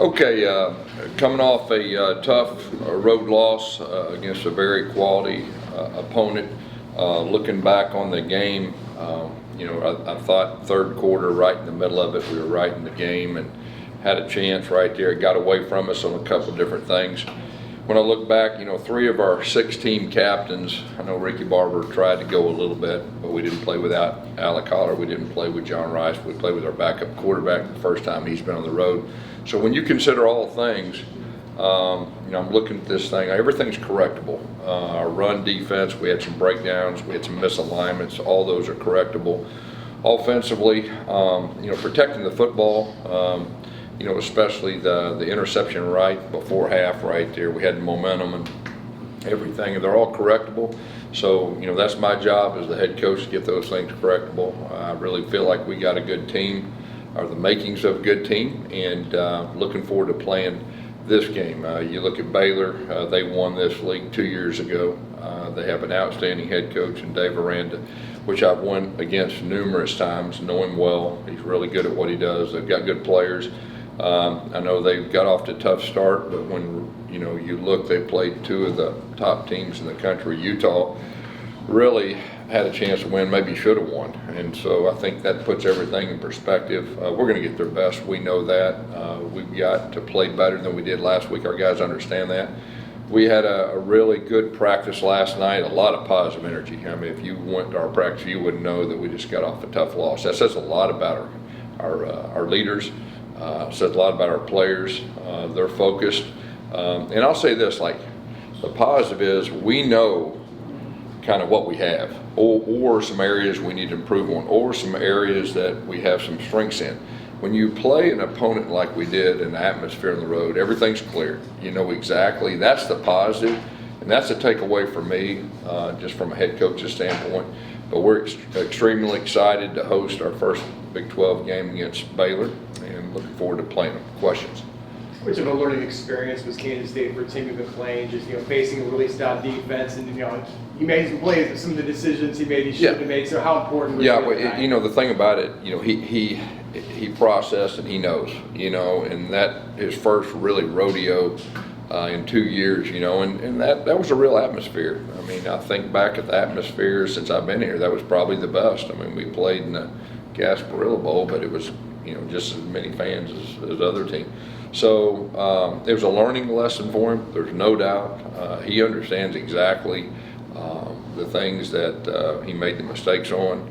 Okay, coming off a tough road loss against a very quality opponent, looking back on the game, I thought third quarter, right in the middle of it, we were right in the game and had a chance right there. It got away from us on a couple of different things. When I look back, 3 of our 6 team captains, I know Ricky Barber tried to go a little bit, but we didn't play without Alec Holler. We didn't play with John Rice. We played with our backup quarterback the first time he's been on the road. So when you consider all things, I'm looking at this thing, everything's correctable. Our run defense, we had some breakdowns, we had some misalignments, all those are correctable. Offensively, protecting the football, especially the interception right before half right there, we had momentum and everything, and they're all correctable. So, that's my job as the head coach to get those things correctable. I really feel like we got a good team, or the makings of a good team, and looking forward to playing this game. You look at Baylor, they won this league 2 years ago. They have an outstanding head coach in Dave Aranda, which I've won against numerous times, know him well. He's really good at what he does. They've got good players. I know they've got off to a tough start, but when you look, they played 2 of the top teams in the country. Utah really had a chance to win, maybe should have won, and so I think that puts everything in perspective. We're going to get their best, we know that. We've got to play better than we did last week. Our guys understand that. We had a really good practice last night, a lot of positive energy. I mean, if you went to our practice, you would know that we just got off a tough loss. That says a lot about our leaders, says a lot about our players. They're focused, and I'll say this, like, the positive is we know kind of what we have, or some areas we need to improve on, or some areas that we have some strengths in. When you play an opponent like we did in the atmosphere on the road, everything's clear. You know exactly. That's the positive, and that's a takeaway for me, just from a head coach's standpoint. But we're extremely excited to host our first Big 12 game against Baylor, and looking forward to playing them. Questions? Which of a learning experience was Kansas State for Timmy McClain, just facing a really stout defense, and he made some plays, but some of the decisions he made, he shouldn't have made. So how important was the thing about it, he processed and he knows, and that his first really rodeo in 2 years, and that was a real atmosphere. I mean, I think back at the atmosphere since I've been here, that was probably the best. I mean, we played in the Gasparilla Bowl, but it was just as many fans as other teams. So it was a learning lesson for him. There's no doubt. He understands exactly the things that he made the mistakes on.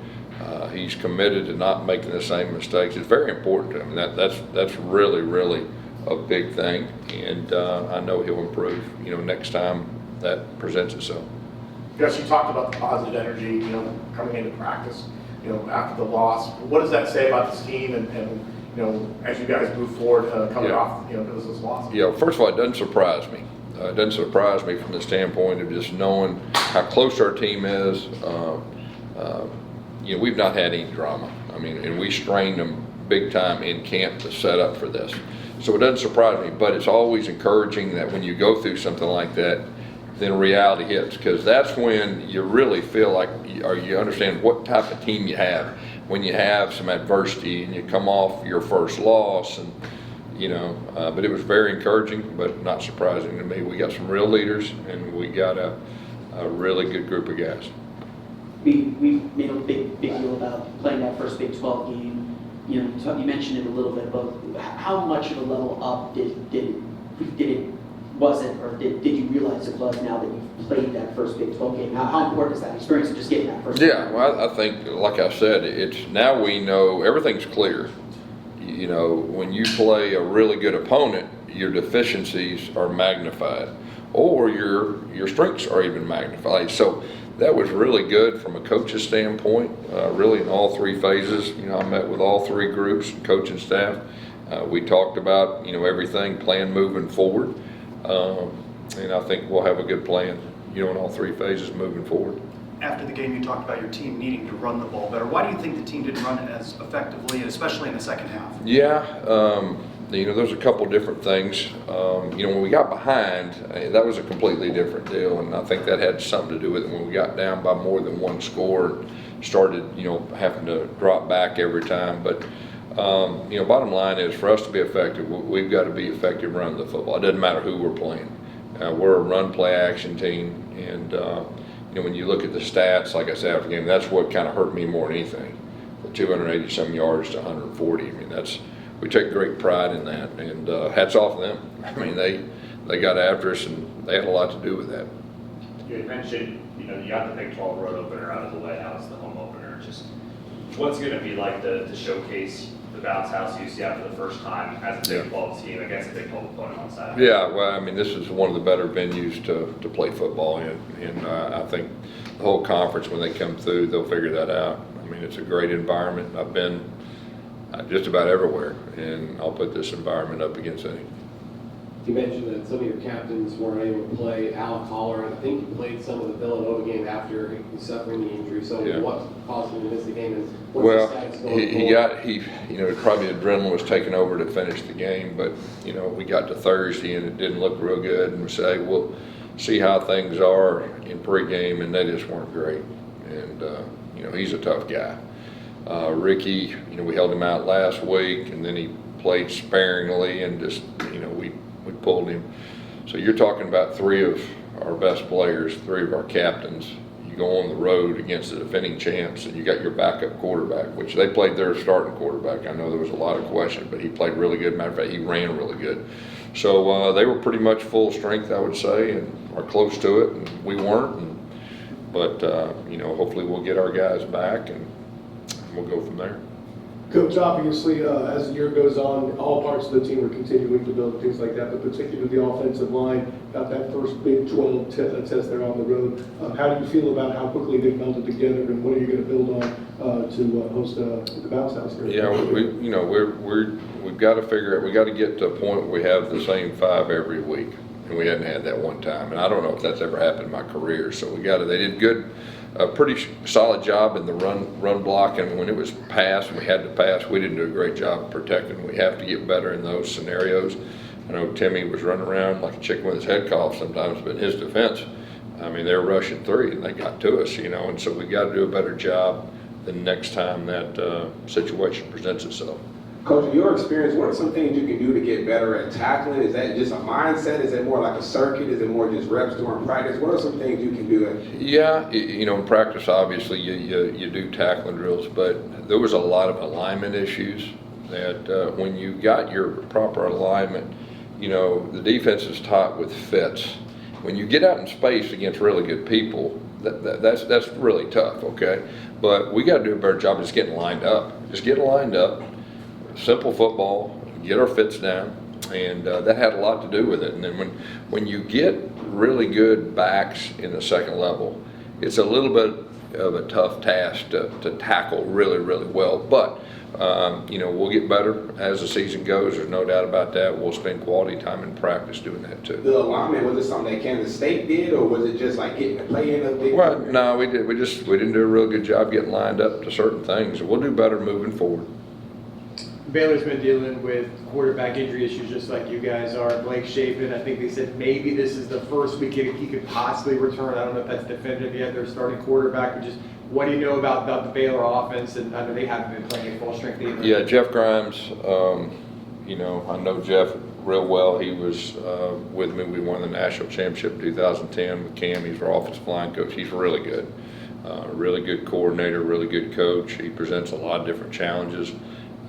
He's committed to not making the same mistakes. It's very important to him. That's really, really a big thing, and I know he'll improve. Next time that presents itself. Gus, you talked about the positive energy, coming into practice, after the loss. What does that say about this team and as you guys move forward, coming off, this loss? Yeah, first of all, it doesn't surprise me. It doesn't surprise me from the standpoint of just knowing how close our team is. We've not had any drama. I mean, and we strained them big time in camp to set up for this. So it doesn't surprise me, but it's always encouraging that when you go through something like that, then reality hits, because that's when you really feel like, or you understand what type of team you have when you have some adversity and you come off your first loss, and but it was very encouraging, but not surprising to me. We got some real leaders, and we got a really good group of guys. We made a big deal about playing that first Big 12 game. You mentioned it a little bit, but how much of a level up did you realize it was now that you've played that first Big 12 game? How important is that experience of just getting that first? Yeah, well, I think, like I said, it's now we know everything's clear. When you play a really good opponent, your deficiencies are magnified, or your strengths are even magnified. So that was really good from a coach's standpoint, really in all 3 phases. I met with all 3 groups, coaching staff. We talked about, everything, plan moving forward. And I think we'll have a good plan, in all 3 phases moving forward. After the game, you talked about your team needing to run the ball better. Why do you think the team didn't run it as effectively, especially in the second half? Yeah, there's a couple different things. When we got behind, that was a completely different deal, and I think that had something to do with it. When we got down by more than 1 score, started, having to drop back every time. But Bottom line is for us to be effective, we've got to be effective running the football. It doesn't matter who we're playing. We're a run, play, action team, and when you look at the stats, like I said after the game, that's what kind of hurt me more than anything. The 280-some yards to 140. I mean, we take great pride in that, and hats off to them. I mean, they got after us, and they had a lot to do with that. You mentioned, you got the Big 12 road opener out of the way. Now it's the home opener. Just what's going to be like to showcase the bounce house UCF for the first time as a Big 12 team against a Big 12 opponent on Saturday? Yeah, well, I mean, this is one of the better venues to play football in, and I think the whole conference, when they come through, they'll figure that out. I mean, it's a great environment. I've been just about everywhere, and I'll put this environment up against any. You mentioned that some of your captains weren't able to play. Alec Holler, and I think you played some of the Villanova game after suffering the injury. So Yeah. what caused him to miss the game, and what's the status going forward? Probably adrenaline was taking over to finish the game, but, we got to Thursday and it didn't look real good, and we say, we'll see how things are in pregame, and they just weren't great. And, he's a tough guy. Ricky, we held him out last week, and then he played sparingly, and just, we pulled him. So you're talking about three of our best players, three of our captains. You go on the road against the defending champs, and you got your backup quarterback, which they played their starting quarterback. I know there was a lot of question, but he played really good. Matter of fact, he ran really good. So they were pretty much full strength, I would say, and are close to it, and we weren't. But hopefully we'll get our guys back, and we'll go from there. Coach, obviously, as the year goes on, all parts of the team are continuing to build things like that, but particularly the offensive line got that first Big 12 test there on the road. How do you feel about how quickly they melded together, and what are you going to build on to host the bounce house here? Yeah, we've got to figure out. We got to get to a point where we have the same five every week, and we hadn't had that one time. And I don't know if that's ever happened in my career. So they did good. A pretty solid job in the run blocking. When it was pass and we had to pass, we didn't do a great job of protecting. We have to get better in those scenarios. I know Timmy was running around like a chicken with his head cut off sometimes, but in his defense, I mean, they were rushing three and they got to us, and so we got to do a better job the next time that situation presents itself. Coach, in your experience, what are some things you can do to get better at tackling? Is that just a mindset? Is it more like a circuit? Is it more just reps during practice? What are some things you can do? Yeah, in practice, obviously, you do tackling drills, but there was a lot of alignment issues that when you got your proper alignment, the defense is taught with fits. When you get out in space against really good people, that's really tough, okay? But we got to do a better job of just getting lined up. Just get lined up. Simple football, get our fits down, and that had a lot to do with it. And then when you get really good backs in the second level, it's a little bit of a tough task to tackle really, really well. But we'll get better as the season goes. There's no doubt about that. We'll spend quality time in practice doing that too. The alignment, was it something that Kansas State did, or was it just like getting the play in a big? Well, no, we did. We didn't do a real good job getting lined up to certain things. We'll do better moving forward. Baylor's been dealing with quarterback injury issues just like you guys are. Blake Shapen, I think they said maybe this is the first week he could possibly return. I don't know if that's definitive yet. They're starting quarterback, but just what do you know about the Baylor offense? And I know they haven't been playing at full strength either. Yeah, Jeff Grimes, I know Jeff real well. He was with me. We won the national championship in 2010 with Cam. He's our offensive line coach. He's really good. Really good coordinator, really good coach. He presents a lot of different challenges.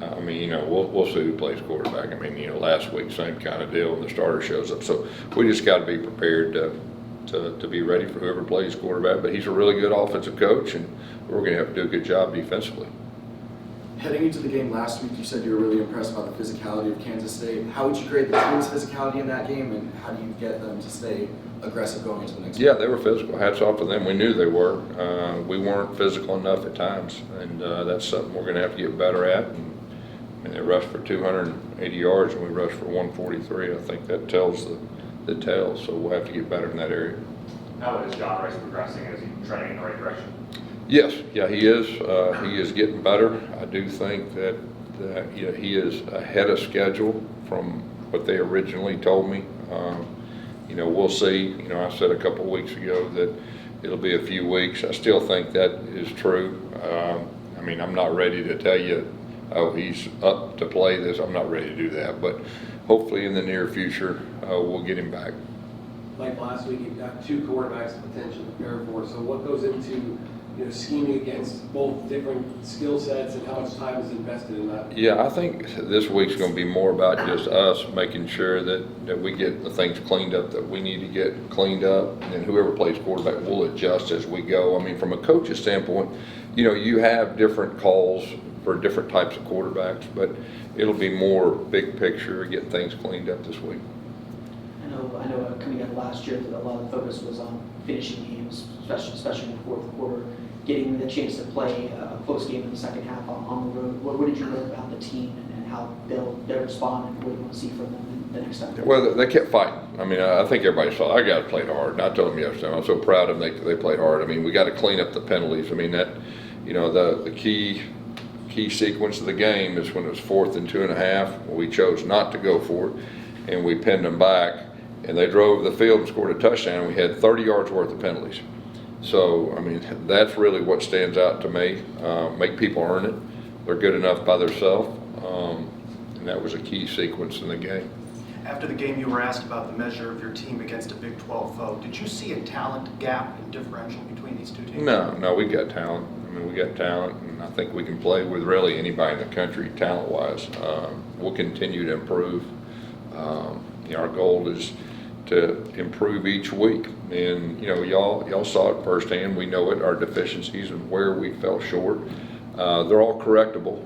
We'll see who plays quarterback. Last week, same kind of deal, and the starter shows up. So we just got to be prepared to be ready for whoever plays quarterback. But he's a really good offensive coach, and we're going to have to do a good job defensively. Heading into the game last week, you said you were really impressed by the physicality of Kansas State. How would you grade the team's physicality in that game, and how do you get them to stay aggressive going into the next game? Yeah, they were physical. Hats off to them. We knew they were. We weren't physical enough at times, and that's something we're going to have to get better at. And they rushed for 280 yards, and we rushed for 143. I think that tells the tale, so we'll have to get better in that area. How is John Rice progressing? Is he trending in the right direction? Yes, yeah, he is. He is getting better. I do think that he is ahead of schedule from what they originally told me. We'll see. I said a couple of weeks ago that it'll be a few weeks. I still think that is true. I'm not ready to tell you oh, he's up to play this. I'm not ready to do that, but hopefully in the near future, we'll get him back. Like last week, you've got 2 quarterbacks potentially prepared for. So what goes into scheming against both different skill sets, and how much time is invested in that? Yeah, I think this week's going to be more about just us making sure that we get the things cleaned up that we need to get cleaned up, and then whoever plays quarterback will adjust as we go. I mean, from a coach's standpoint, you have different calls for different types of quarterbacks, but it'll be more big picture, getting things cleaned up this week. I know coming out of last year, that a lot of the focus was on finishing games, especially in the fourth quarter, getting the chance to play a close game in the second half on the road. What did you learn about the team and how they'll respond, and what do you want to see from them the next time? Well, they kept fighting. I mean, I think everybody saw our guys played hard. And I told them yesterday, I'm so proud of them. They played hard. I mean, we got to clean up the penalties. I mean, that, the key sequence of the game is when it was 4th and 2.5. We chose not to go for it, and we pinned them back. And they drove the field and scored a touchdown, and we had 30 yards worth of penalties. So, I mean, that's really what stands out to me. Make people earn it. They're good enough by themselves, and that was a key sequence in the game. After the game, you were asked about the measure of your team against a Big 12 foe. Did you see a talent gap and differential between these 2 teams? No, we got talent. I mean, we got talent, and I think we can play with really anybody in the country talent-wise. We'll continue to improve. Our goal is to improve each week, and y'all saw it firsthand. We know it, our deficiencies and where we fell short. They're all correctable.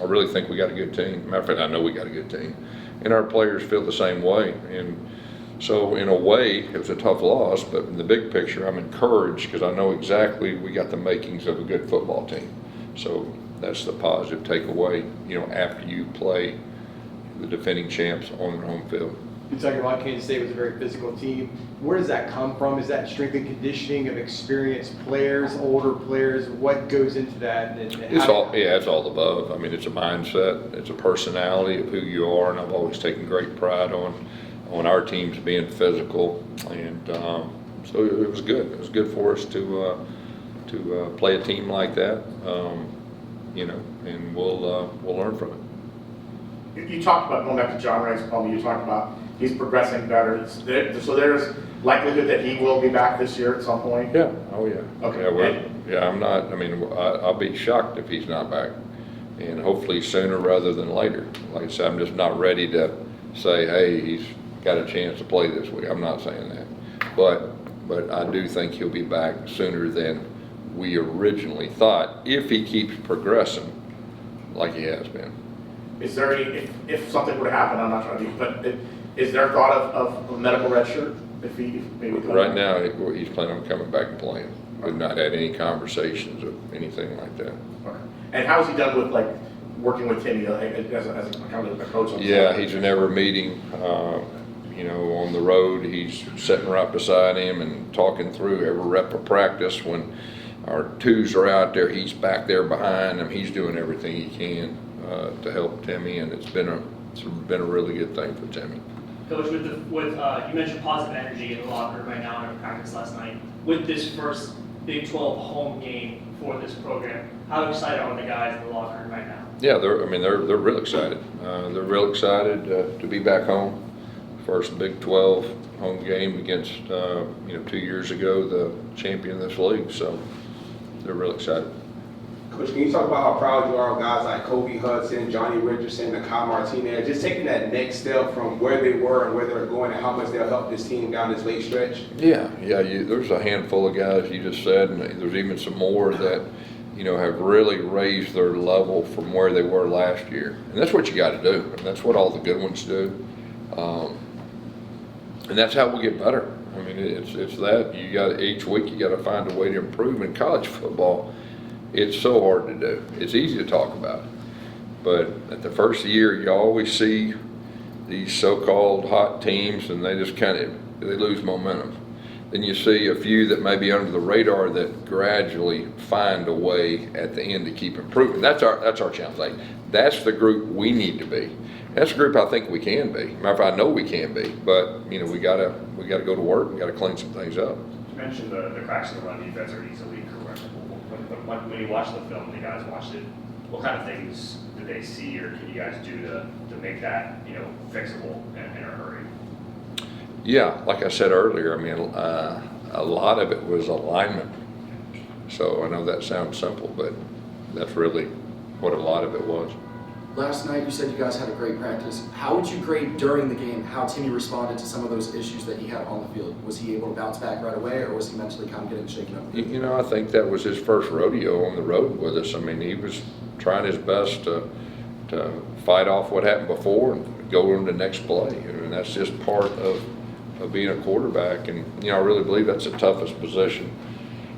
I really think we got a good team. Matter of fact, I know we got a good team, and our players feel the same way. And so in a way, it was a tough loss, but in the big picture, I'm encouraged because I know exactly we got the makings of a good football team. So that's the positive takeaway, after you play the defending champs on their home field. You're talking about Kansas State was a very physical team. Where does that come from? Is that strength and conditioning of experienced players, older players? What goes into that? It's all above. I mean, it's a mindset, it's a personality of who you are, and I've always taken great pride on our teams being physical, and so it was good. It was good for us to play a team like that, and we'll learn from it. You talked about, going back to John Wright's comment, you talked about he's progressing better. So there's likelihood that he will be back this year at some point? Yeah, oh yeah. Okay. I'll be shocked if he's not back, and hopefully sooner rather than later. Like I said, I'm just not ready to say, hey, he's got a chance to play this week. I'm not saying that. But I do think he'll be back sooner than we originally thought, if he keeps progressing like he has been. Is there any, if something were to happen, I'm not trying to do, but is there thought of a medical red shirt? If maybe right now, he's planning on coming back and playing. We've not had any conversations of anything like that. Okay. And how's he done with working with Timmy as a kind of a coach? Yeah, he's in every meeting. On the road, he's sitting right beside him and talking through every rep of practice. When our twos are out there, he's back there behind him. He's doing everything he can to help Timmy, and it's been a really good thing for Timmy. Coach, with you mentioned positive energy in the locker room right now in practice last night. With this first Big 12 home game for this program, how excited are the guys in the locker room right now? Yeah, they're real excited. They're real excited to be back home. First Big 12 home game against 2 years ago the champion of this league. So they're real excited. Coach, can you talk about how proud you are of guys like Kobe Hudson, Johnny Richardson, and Kyle Martinez, just taking that next step from where they were and where they're going, and how much they'll help this team down this late stretch? Yeah. There's a handful of guys you just said, and there's even some more that have really raised their level from where they were last year. And that's what you got to do. And that's what all the good ones do. And that's how we get better. I mean, it's that you got each week you got to find a way to improve. In college football, it's so hard to do. It's easy to talk about, but at the first of the year, you always see these so-called hot teams, and they just they lose momentum. Then you see a few that may be under the radar that gradually find a way at the end to keep improving. That's our challenge. That's the group we need to be. That's a group I think we can be. Matter of fact, I know we can be. But we gotta go to work. We gotta clean some things up. You mentioned the cracks in the run defense are easily correctable. When you watch the film, the guys watched it. what kind of things did they see or can you guys do to make that, you know, fixable in a hurry? Yeah, like I said earlier, I mean, a lot of it was alignment. So I know that sounds simple, but that's really what a lot of it was. Last night, you said you guys had a great practice. How would you grade during the game how Timmy responded to some of those issues that he had on the field? Was he able to bounce back right away, or was he mentally kind of getting shaken up? You know, I think that was his first rodeo on the road with us. I mean, he was trying his best to fight off what happened before and go on to the next play. I mean, that's just part of being a quarterback. And, you know, I really believe that's the toughest position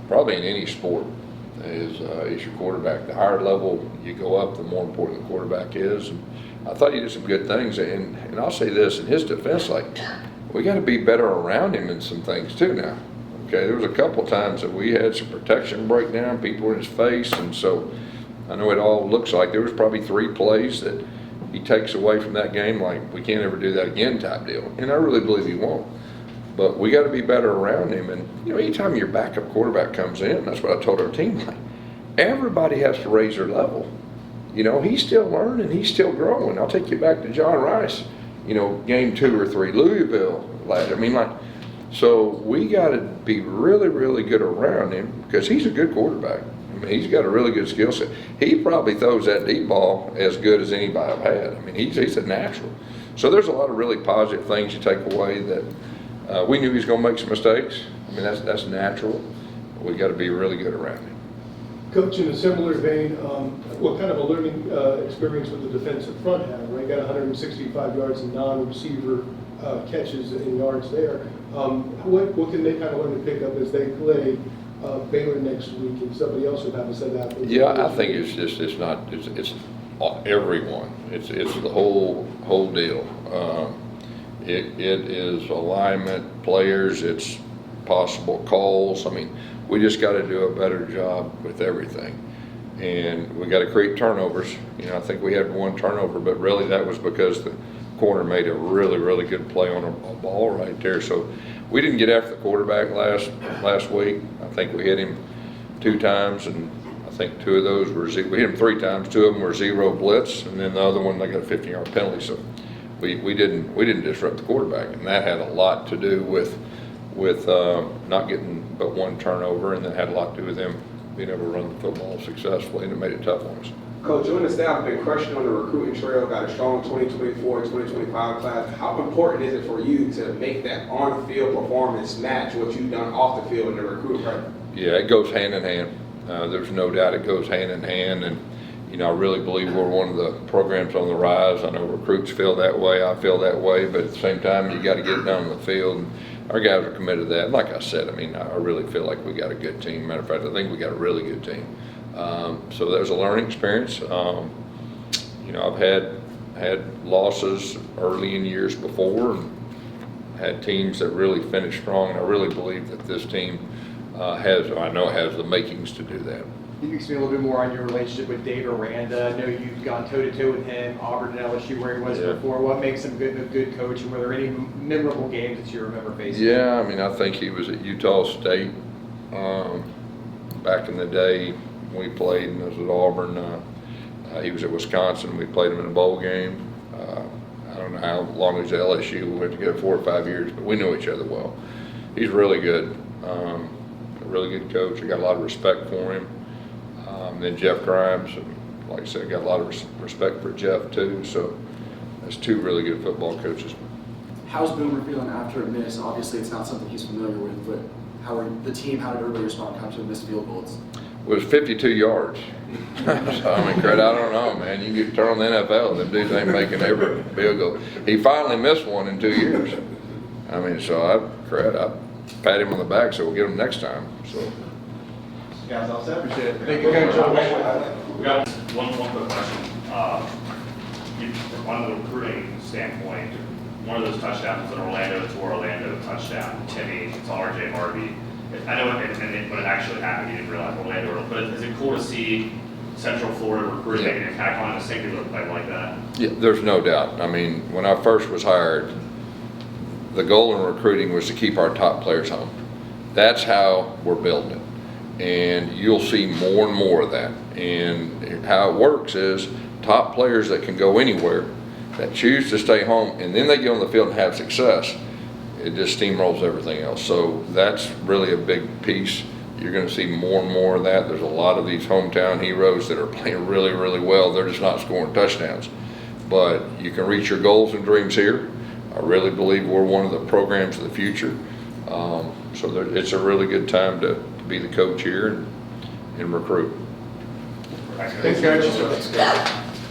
probably in any sport is your quarterback. The higher level you go up, the more important the quarterback is. And I thought he did some good things. And I'll say this, in his defense, like, we got to be better around him in some things too now. Okay, there was a couple times that we had some protection breakdown, people in his face, and so I know it all looks like there was probably 3 plays that he takes away from that game, like we can't ever do that again type deal. And I really believe he won't. But we got to be better around him. And, you know, anytime your backup quarterback comes in, that's what I told our team, like, everybody has to raise their level. You know, he's still learning, he's still growing. I'll take you back to John Rice, you know, game 2 or 3, Louisville, lad. I mean, like, so we got to be really, really good around him because he's a good quarterback. I mean, he's got a really good skill set. He probably throws that deep ball as good as anybody I've had. I mean, he's a natural. So there's a lot of really positive things you take away that we knew he was going to make some mistakes. I mean, that's natural. We got to be really good around him. Coach, in a similar vein, what kind of a learning experience would the defensive front have? Right, got 165 yards in non-receiver catches and yards there. What can they kind of learn to pick up as they play Baylor next week, and somebody else would have to set that? Yeah, I think it's everyone. It's the whole deal. It is alignment, players, it's possible calls. I mean, we just got to do a better job with everything. And we got to create turnovers. You know, I think we had 1 turnover, but really that was because the corner made a really, really good play on a ball right there. So we didn't get after the quarterback last week. I think we hit him 2 times, and I think 2 of those were we hit him 3 times. 2 of them were 0 blitz, and then the other one they got a 15-yard penalty. So we didn't disrupt the quarterback, and that had a lot to do with not getting but 1 turnover, and that had a lot to do with them being able to run the football successfully, and it made it tough on us. Coach, you and the staff have been crushing on the recruiting trail, got a strong 2024 and 2025 class. How important is it for you to make that on-field performance match what you've done off the field in the recruit program? Yeah, it goes hand in hand. There's no doubt it goes hand in hand, and you know, I really believe we're one of the programs on the rise. I know recruits feel that way, I feel that way, but at the same time, you got to get down on the field. And our guys are committed to that. And like I said, I mean, I really feel like we got a good team. Matter of fact, I think we got a really good team. So there's a learning experience. You know, I've had losses early in years before, and had teams that really finished strong. And I really believe that this team has the makings to do that. Can you explain a little bit more on your relationship with Dave Aranda? I know you've gone toe-to-toe with him, Auburn and LSU, where he was before. What makes him a good coach, and were there any memorable games that you remember facing? Yeah, I mean, I think he was at Utah State back in the day when we played, and was at Auburn. He was at Wisconsin. We played him in a bowl game. I don't know how long he was at LSU. We went together 4 or 5 years, but we knew each other well. He's really good, a really good coach. I got a lot of respect for him. Then Jeff Grimes, and like I said, I got a lot of respect for Jeff too. So that's 2 really good football coaches. How's Boomer feeling after a miss? Obviously, it's not something he's familiar with, but how did everybody respond after a missed field goal? It was 52 yards. So, I mean, credit, I don't know, man. You can turn on the NFL, them dudes ain't making every field goal. He finally missed one in 2 years. I mean, so I pat him on the back, so we'll get him next time. So. Guys, all set. Appreciate it. Thank you, Coach. We got one quick question. On the recruiting standpoint, one of those touchdowns was an Orlando to Orlando touchdown. Timmy to RJ Harvey. I know when it actually happened, you didn't realize Orlando, but is it cool to see Central Florida recruiting making an impact on a singular play like that? Yeah, there's no doubt. I mean, when I first was hired, the goal in recruiting was to keep our top players home. That's how we're building it. And you'll see more and more of that. And how it works is top players that can go anywhere, that choose to stay home, and then they get on the field and have success, it just steamrolls everything else. So that's really a big piece. You're going to see more and more of that. There's a lot of these hometown heroes that are playing really, really well. They're just not scoring touchdowns. But you can reach your goals and dreams here. I really believe we're one of the programs of the future. It's a really good time to be the coach here and recruit. Thanks, guys.